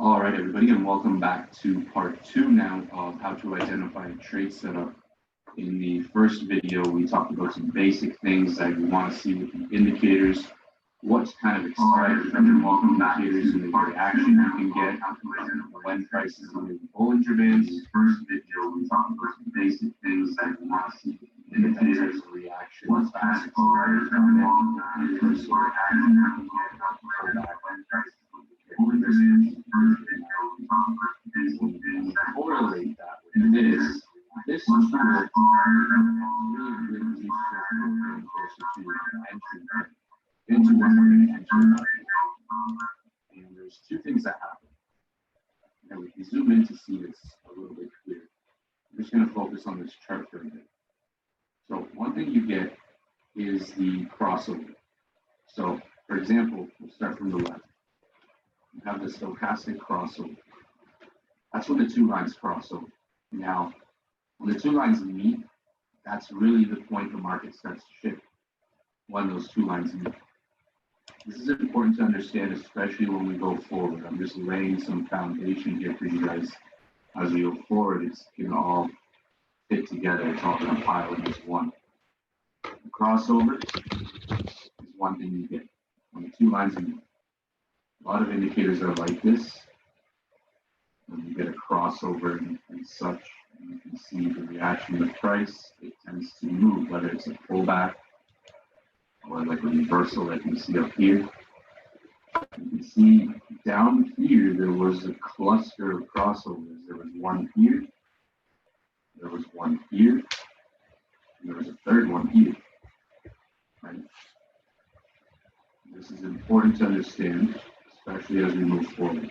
All right, everybody, and welcome back to part two now of how to identify a trade setup. In the first video, we talked about some basic things that you want to see with the indicators, what's kind of expected from the indicators and the reaction you can get when prices are in Bollinger Bands. In the first video, we talked about some basic things that you want to see with the indicators, reaction, what's kind of expected from the first reaction you can get when prices correlate that with this tool really useful for closer to entry into what we're going to enter. And there's two things that happen. Now we can zoom in to see this a little bit clearer. I'm just going to focus on this chart for a minute. So one thing you get is the crossover. So for example, we'll start from the left. You have the stochastic crossover. That's when the two lines cross over. Now, when the two lines meet, that's really the point the market starts to shift, when those two lines meet. This is important to understand, especially when we go forward. I'm just laying some foundation here for you guys. As we go forward, it's going to all fit together. It's all going to pile in as one. The crossover is one thing you get when the two lines meet. A lot of indicators are like this. When you get a crossover and such, you can see the reaction of the price. It tends to move, whether it's a pullback or like a reversal that you see up here. You can see down here, there was a cluster of crossovers. There was one here, there was one here, and there was a third one here. Right? This is important to understand, especially as we move forward.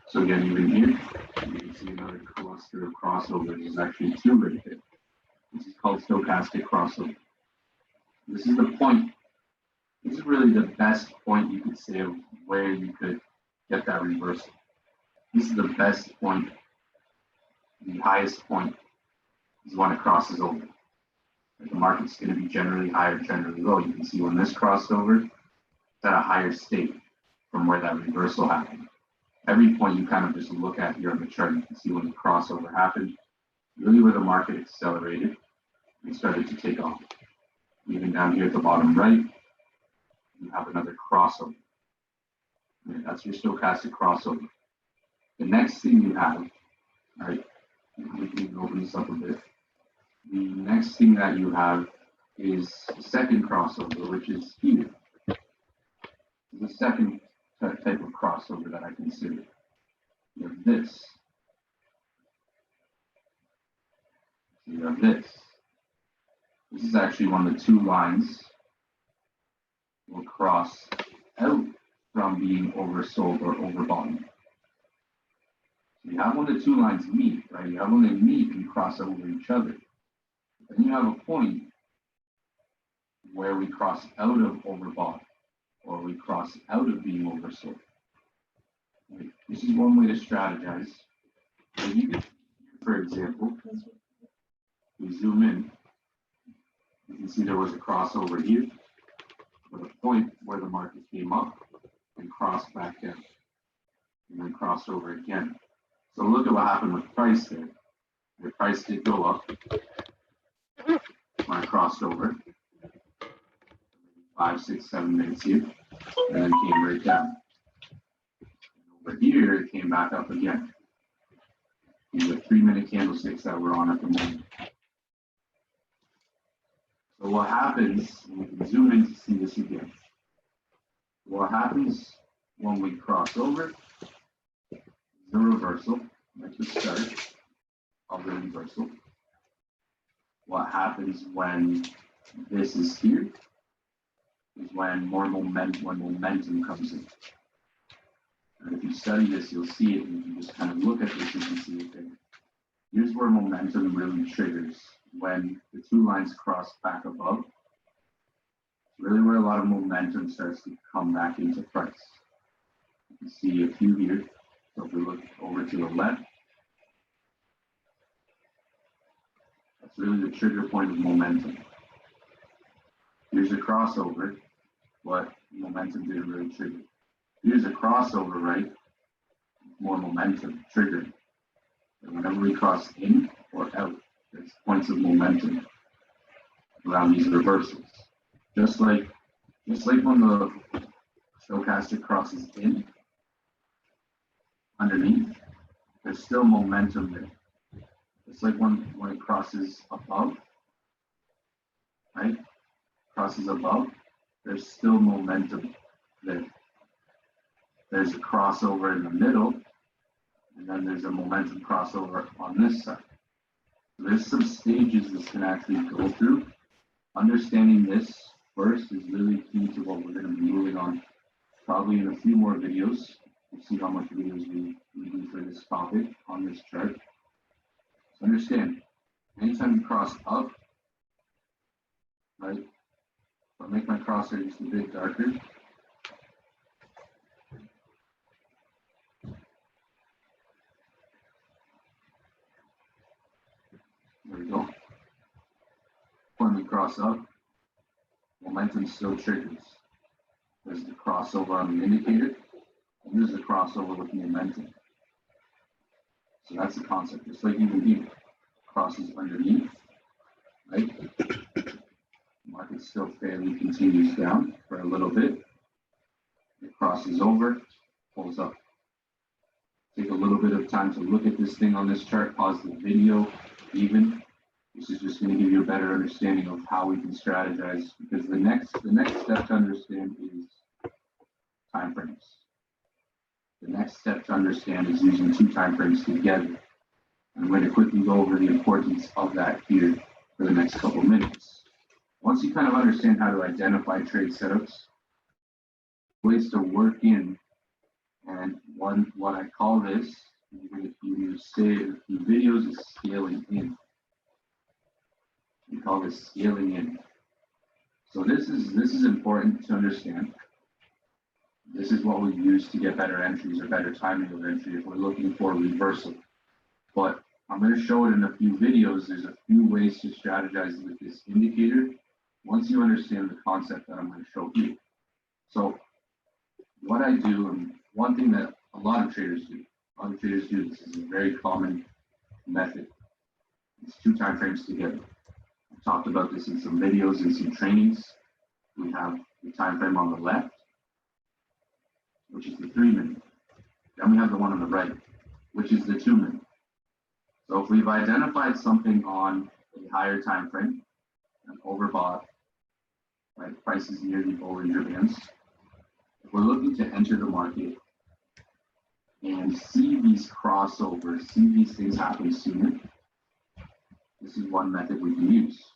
So again, even here, you can see another cluster of crossovers. There's actually two right there. This is called stochastic crossover. This is the point. This is really the best point you could say of where you could get that reversal. This is the best point. The highest point is when it crosses over. The market's going to be generally higher, generally low. You can see when this crossed over, it's at a higher state from where that reversal happened. Every point you kind of just look at here on the chart, you can see when the crossover happened, really where the market accelerated and started to take off. Even down here at the bottom right, you have another crossover. And that's your stochastic crossover. The next thing you have, all right, we can open this up a bit. The next thing that you have is the second crossover, which is here. The second type of crossover that I consider. You have this. You have this. This is actually when the two lines will cross out from being oversold or overbought. So you have when the two lines meet, right? You have when they meet and cross over each other. Then you have a point where we cross out of overbought, or we cross out of being oversold. Right? This is one way to strategize. For example, we zoom in, you can see there was a crossover here, with a point where the market came up and crossed back down, and then crossed over again. So look at what happened with price there. The price did go up when it crossed over. 5, 6, 7 minutes here, and then came right down. And over here, it came back up again. These are 3-minute candlesticks that we're on at the moment. So what happens, we can zoom in to see this again. What happens when we cross over is the reversal, like the start of the reversal. What happens when this is here is when momentum comes in. And if you study this, you'll see it, and you just kind of look at this, you can see it there. Here's where momentum really triggers. When the two lines cross back above, it's really where a lot of momentum starts to come back into price. You can see a few here. So if we look over to the left, that's really the trigger point of momentum. Here's a crossover, but momentum didn't really trigger. Here's a crossover, right? more momentum triggered. And whenever we cross in or out, there's points of momentum around these reversals. Just like when the stochastic crosses in underneath, there's still momentum there. It's like when it crosses above, right? Crosses above, there's still momentum there. There's a crossover in the middle, and then there's a momentum crossover on this side. So there's some stages this can actually go through. Understanding this first is really key to what we're going to be moving on probably in a few more videos. We'll see how much videos we do for this topic on this chart. So understand, anytime you cross up, right? I'll make my crosshair just a bit darker. There we go. When we cross up, momentum still triggers. There's the crossover on the indicator, and there's the crossover with momentum. So that's the concept. Just like even here, crosses underneath, right? The market still fairly continues down for a little bit. It crosses over, pulls up. Take a little bit of time to look at this thing on this chart, pause the video even. This is just going to give you a better understanding of how we can strategize, because the next step to understand is time frames. The next step to understand is using two time frames together. I'm going to quickly go over the importance of that here for the next couple of minutes. Once you kind of understand how to identify trade setups, ways to work in, and what I call this, you say in a few videos, is scaling in. We call this scaling in. So this is important to understand. This is what we use to get better entries or better timing of entry if we're looking for a reversal. But I'm going to show it in a few videos. There's a few ways to strategize with this indicator once you understand the concept that I'm going to show here. So what I do, and one thing that a lot of traders do, this is a very common method. It's two time frames together. I've talked about this in some videos and some trainings. We have the time frame on the left, which is the 3 minute. Then we have the one on the right, which is the 2 minute. So if we've identified something on a higher time frame and overbought, right, prices near the Bollinger Bands, if we're looking to enter the market and see these crossovers, see these things happen sooner, this is one method we can use.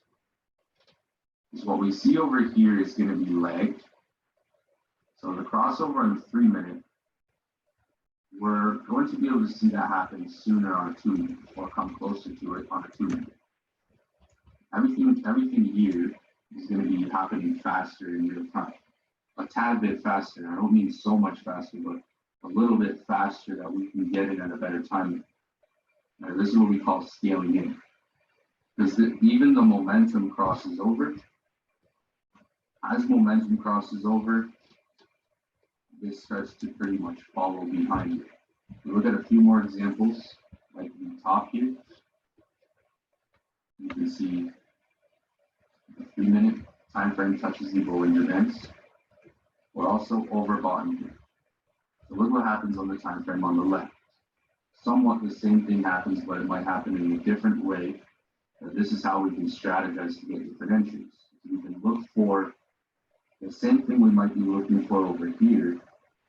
Because what we see over here is going to be lagged. So the crossover on the 3 minute, we're going to be able to see that happen sooner on a 2 minute, or come closer to it on a 2 minute. Everything here is going to be happening faster in real time. A tad bit faster. I don't mean so much faster, but a little bit faster that we can get it at a better time. Now, this is what we call scaling in. Because even the momentum crosses over. As momentum crosses over, this starts to pretty much follow behind it. We look at a few more examples, like the top here. You can see the 3 minute time frame touches the Bollinger Bands. We're also overbought here. So look what happens on the time frame on the left. Somewhat the same thing happens, but it might happen in a different way. This is how we can strategize to get different entries. We can look for the same thing we might be looking for over here,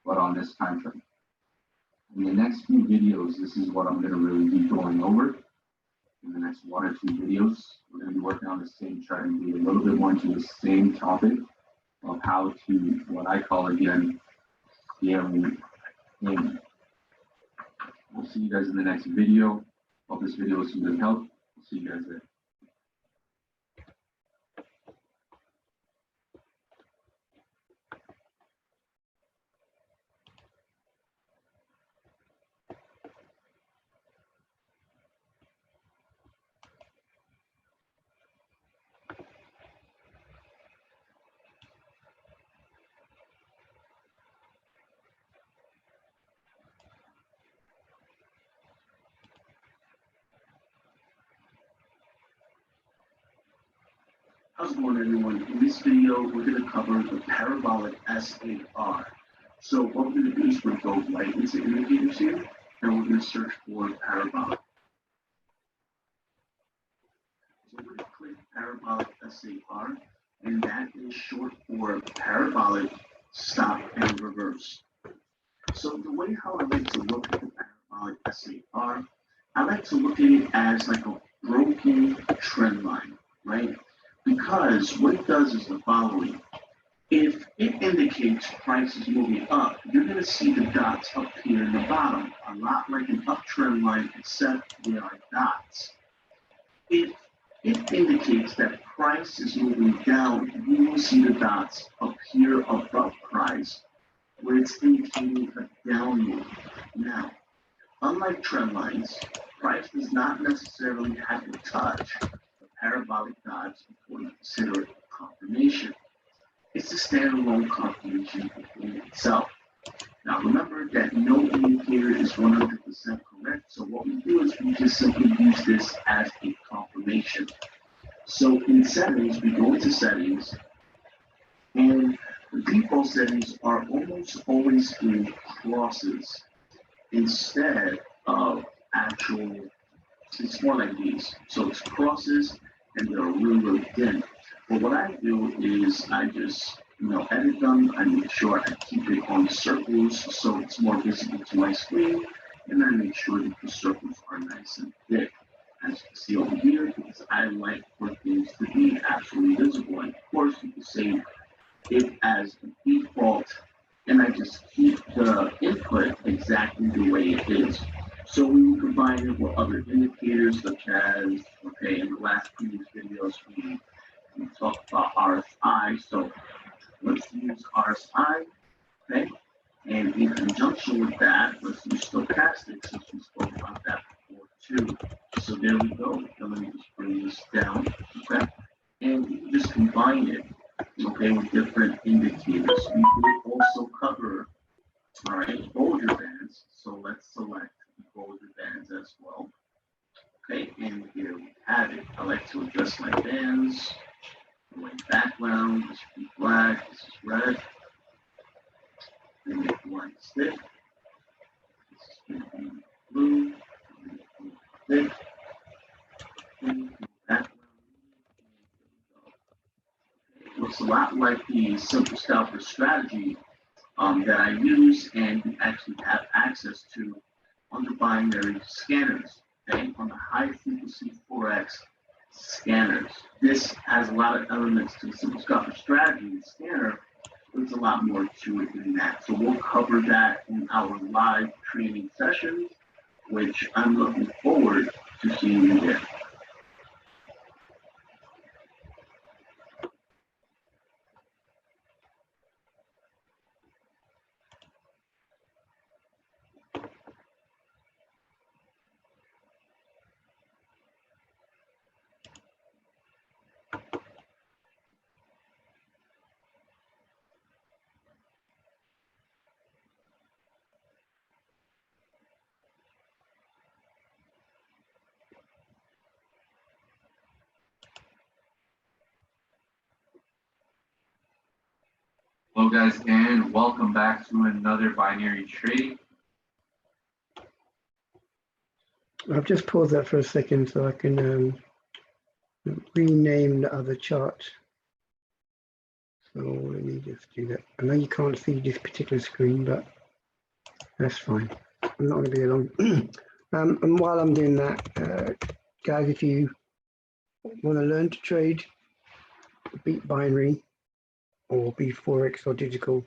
but on this time frame. In the next few videos, this is what I'm going to really be going over. In the next 1 or 2 videos, we're going to be working on the same chart and be a little bit more into the same topic of how to, what I call again, scaling in. We'll see you guys in the next video. Hope this video was some good help. We'll see you guys there. How's it going, everyone? In this video, we're going to cover the parabolic SAR. So what we're going to do is we're going to go right into indicators here, and we're going to search for parabolic. So we're going to click parabolic SAR, and that is short for parabolic stop and reverse. So the way how I like to look at the parabolic SAR, I like to look at it as like a broken trend line, right? Because what it does is the following. If it indicates price is moving up, you're going to see the dots up here in the bottom, a lot like an uptrend line, except there are dots. If it indicates that price is moving down, you will see the dots up here above price, where it's indicating a down move. Now, unlike trend lines, price does not necessarily have to touch the parabolic dots before you consider it confirmation. It's a standalone confirmation in itself. Now remember that no indicator is 100% correct, so what we do is we just simply use this as a confirmation. So in settings, we go into settings, and the default settings are almost always in crosses instead of actual, it's more like these. So it's crosses and they're really thin. But what I do is I just, edit them. I make sure I keep it on circles so it's more visible to my screen. And I make sure that the circles are nice and thick, as you can see over here, because I like for things to be actually visible. And of course, you can save it as default, and I just keep the input exactly the way it is. So when you combine it with other indicators such as, okay, in the last previous videos, we talked about RSI. So let's use RSI, okay? And in conjunction with that, let's use stochastic, since we spoke about that before too. So there we go. Now let me just bring this down, okay? And you can just combine it, okay, with different indicators. We will also cover, all right, Bollinger Bands. So let's select Bollinger Bands as well. Okay, and here we have it. I like to adjust my bands. My background, this should be black, this is red. And make one thick. This is going to be blue. Thick. And background. It looks a lot like the simple scalper strategy that I use and you actually have access to on the binary scanners, okay, on the high frequency Forex scanners. This has a lot of elements to the simple scalper strategy scanner, but it's a lot more to it than that. So we'll cover that in our live training sessions, which I'm looking forward to seeing you there. Hello guys, and welcome back to another binary trading. I've just paused that for a second so I can rename the other chart. So let me just do that. I know you can't see this particular screen, but that's fine. I'm not going to be long. And while I'm doing that, guys, if you want to learn to trade, beat binary, or be Forex or digital,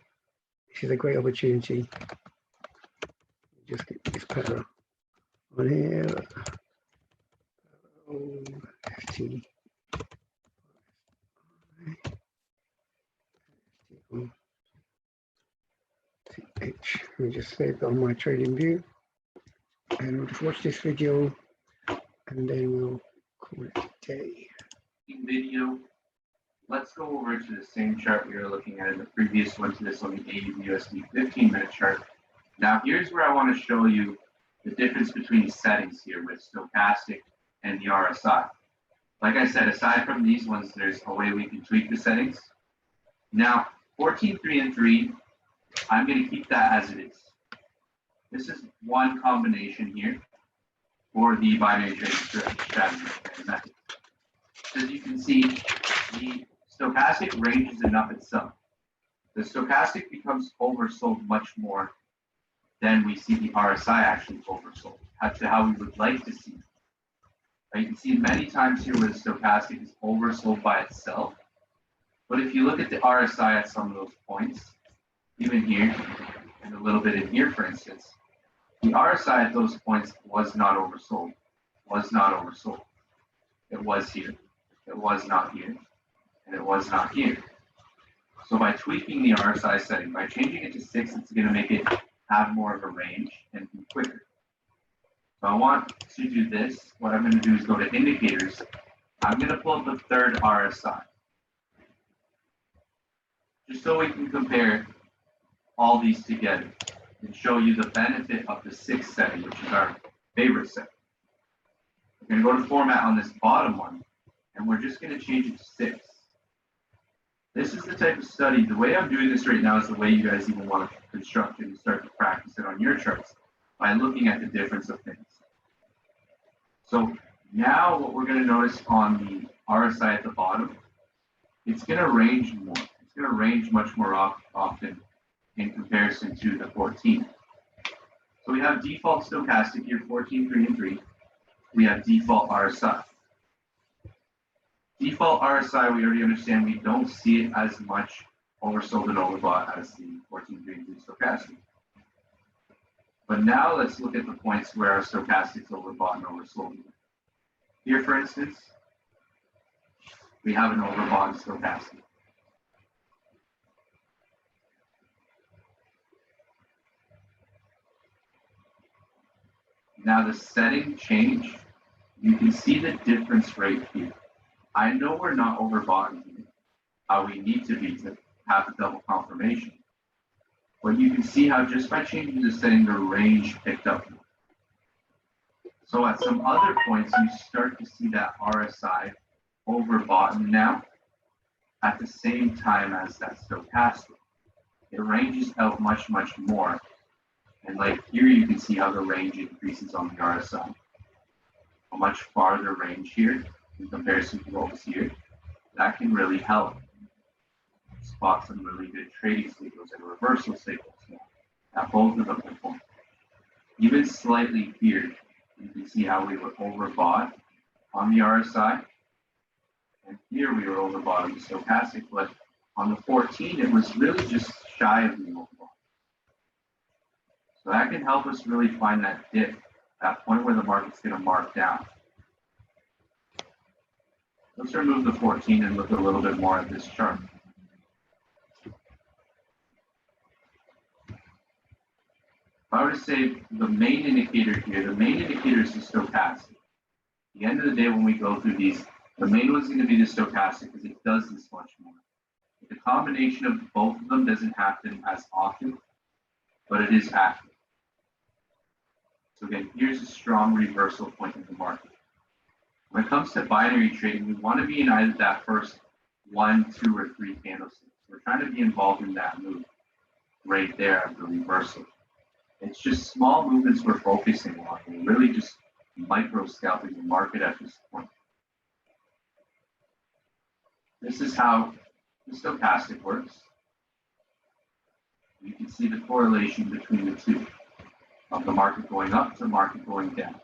this is a great opportunity. Just get this pattern on here. FT. TH. Let me just save that on my trading view, and we'll just watch this video, and then we'll call it a day. Video. Let's go over to the same chart we were looking at in the previous one, to this on the AUD/USD 15-minute chart. Now, here's where I want to show you the difference between settings here with stochastic and the RSI. Like I said, aside from these ones, there's a way we can tweak the settings. Now, 14, 3, and 3, I'm going to keep that as it is. This is one combination here for the binary trading strategy method. As you can see, the stochastic ranges enough itself. The stochastic becomes oversold much more than we see the RSI actually oversold, to how we would like to see it. You can see many times here where the stochastic is oversold by itself. But if you look at the RSI at some of those points, even here, and a little bit in here, for instance, the RSI at those points was not oversold, was not oversold. It was here, it was not here, and it was not here. So by tweaking the RSI setting, by changing it to 6, it's going to make it have more of a range and be quicker. So I want to do this. What I'm going to do is go to indicators. I'm going to pull up the third RSI, just so we can compare all these together and show you the benefit of the 6 setting, which is our favorite setting. We're going to go to format on this bottom one, and we're just going to change it to 6. This is the type of study, the way I'm doing this right now is the way you guys even want to construct it and start to practice it on your charts by looking at the difference of things. So now what we're going to notice on the RSI at the bottom, it's going to range more. It's going to range much more often in comparison to the 14. So we have default stochastic here, 14, 3, and 3. We have default RSI. Default RSI, we already understand we don't see it as much oversold and overbought as the 14, 3, and 3 stochastic. But now let's look at the points where our stochastic is overbought and oversold. Here, for instance, we have an overbought stochastic. Now the setting change, you can see the difference right here. I know we're not overbought here, how we need to be to have the double confirmation. But you can see how just by changing the setting, the range picked up. So at some other points, you start to see that RSI overbought now at the same time as that stochastic. It ranges out much, much more. And like here, you can see how the range increases on the RSI. A much farther range here in comparison to what was here. That can really help spot some really good trading signals and reversal signals at both of them perform. Even slightly here, you can see how we were overbought on the RSI. And here we were overbought on the stochastic, but on the 14, it was really just shy of being overbought. So that can help us really find that dip, that point where the market's going to mark down. Let's remove the 14 and look a little bit more at this chart. If I were to say the main indicator here, the main indicator is the stochastic. At the end of the day, when we go through these, the main one's going to be the stochastic because it does this much more. The combination of both of them doesn't happen as often, but it is active. So again, here's a strong reversal point in the market. When it comes to binary trading, we want to be in either that first 1, 2, or 3 candlesticks. We're trying to be involved in that move right there of the reversal. It's just small movements we're focusing on. We're really just micro scalping the market at this point. This is how the stochastic works. You can see the correlation between the two, of the market going up to the market going down.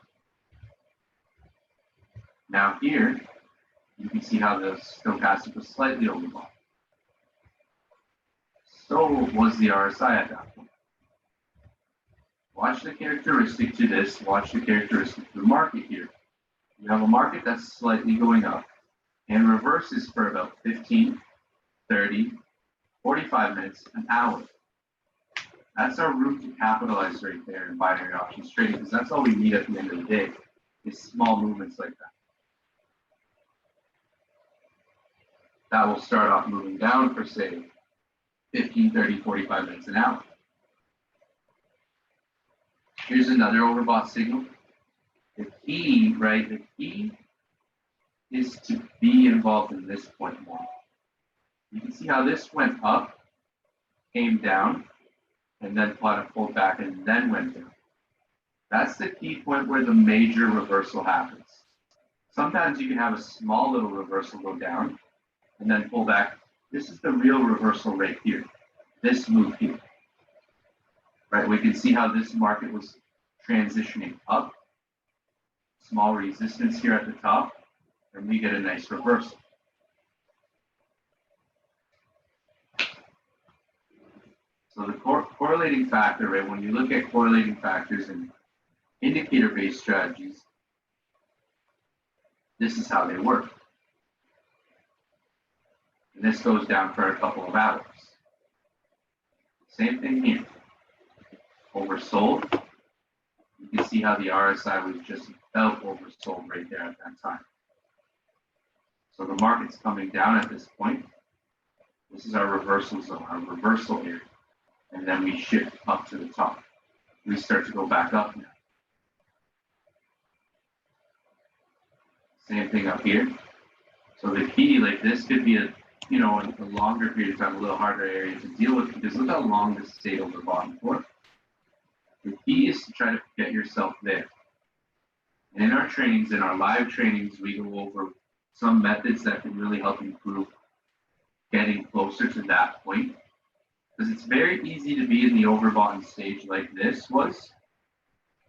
Now here, you can see how the stochastic was slightly overbought. So was the RSI at that point. Watch the characteristic to this, watch the characteristic to the market here. You have a market that's slightly going up and reverses for about 15, 30, 45 minutes, an hour. That's our room to capitalize right there in binary options trading, because that's all we need at the end of the day is small movements like that. That will start off moving down for, say, 15, 30, 45 minutes an hour. Here's another overbought signal. The key, right? The key is to be involved in this point more. You can see how this went up, came down, and then kind of pulled back and then went down. That's the key point where the major reversal happens. Sometimes you can have a small little reversal go down and then pull back. This is the real reversal right here, this move here. Right, we can see how this market was transitioning up, small resistance here at the top, and we get a nice reversal. So the correlating factor, right, when you look at correlating factors and indicator-based strategies, this is how they work. And this goes down for a couple of hours. Same thing here. Oversold. You can see how the RSI was just about oversold right there at that time. So the market's coming down at this point. This is our reversal zone, our reversal area. And then we shift up to the top. We start to go back up now. Same thing up here. So the key, like this could be a, you know, a longer period of time, a little harder area to deal with because look how long this stayed over bottom for. The key is to try to get yourself there. And in our trainings, in our live trainings, we go over some methods that can really help improve getting closer to that point. Because it's very easy to be in the overbought stage like this was.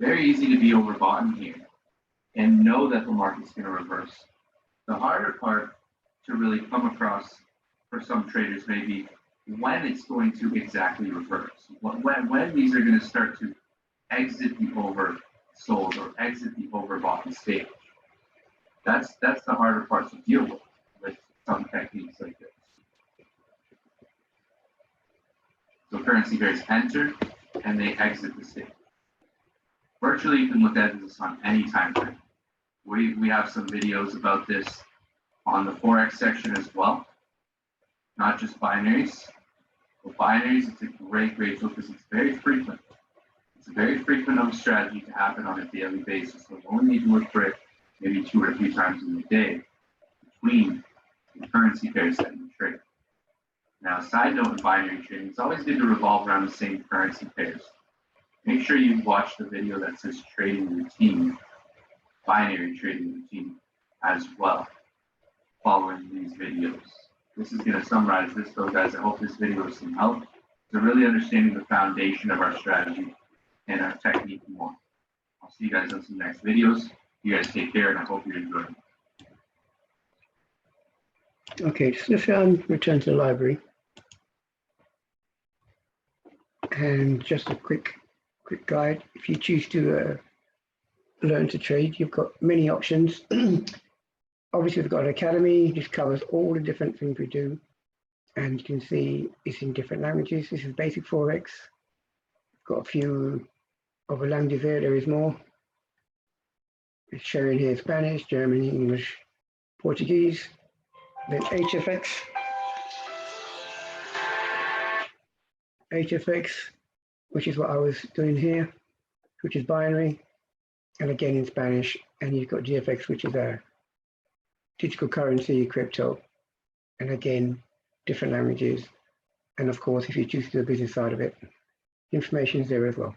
Very easy to be overbought here and know that the market's going to reverse. The harder part to really come across for some traders may be when it's going to exactly reverse. When these are going to start to exit the oversold or exit the overbought stage. That's the harder part to deal with some techniques like this. So currency pairs enter and they exit the stage. Virtually, you can look at this on any time frame. We have some videos about this on the Forex section as well, not just binaries. But binaries, it's a great tool because it's very frequent. It's a very frequent of a strategy to happen on a daily basis. So you only need to look for it maybe 2 or 3 times in the day between the currency pairs that you trade. Now, side note in binary trading, it's always good to revolve around the same currency pairs. Make sure you watch the video that says trading routine, binary trading routine as well, following these videos. This is going to summarize this though, guys. I hope this video is some help to really understanding the foundation of our strategy and our technique more. I'll see you guys on some next videos. You guys take care and I hope you enjoy them. Okay, just let's return to the library. And just a quick guide. If you choose to learn to trade, you've got many options. Obviously, we've got an academy. This covers all the different things we do. And you can see it's in different languages. This is basic Forex. Got a few other languages here. There is more. It's showing here Spanish, German, English, Portuguese. Then HFX. HFX, which is what I was doing here, which is binary, and again in Spanish. And you've got GFX, which is a digital currency, crypto, and again, different languages. And of course, if you choose to do the business side of it, information is there as well.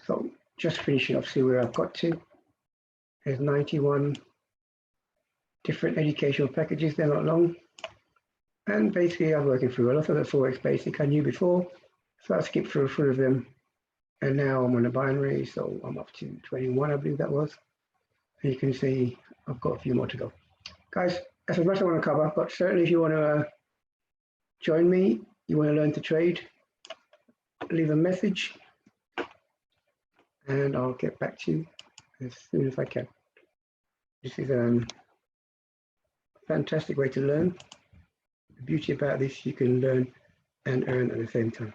So just finishing off, see where I've got to. There's 91 different educational packages, they're not long. And basically I'm working through a lot of the Forex basic I knew before. So I skipped through 3 of them. And now I'm on a binary, so I'm up to 21, I believe that was. And you can see I've got a few more to go. Guys, that's as much as I want to cover, but certainly if you want to join me, you want to learn to trade, leave a message and I'll get back to you as soon as I can. This is a fantastic way to learn. The beauty about this, you can learn and earn at the same time.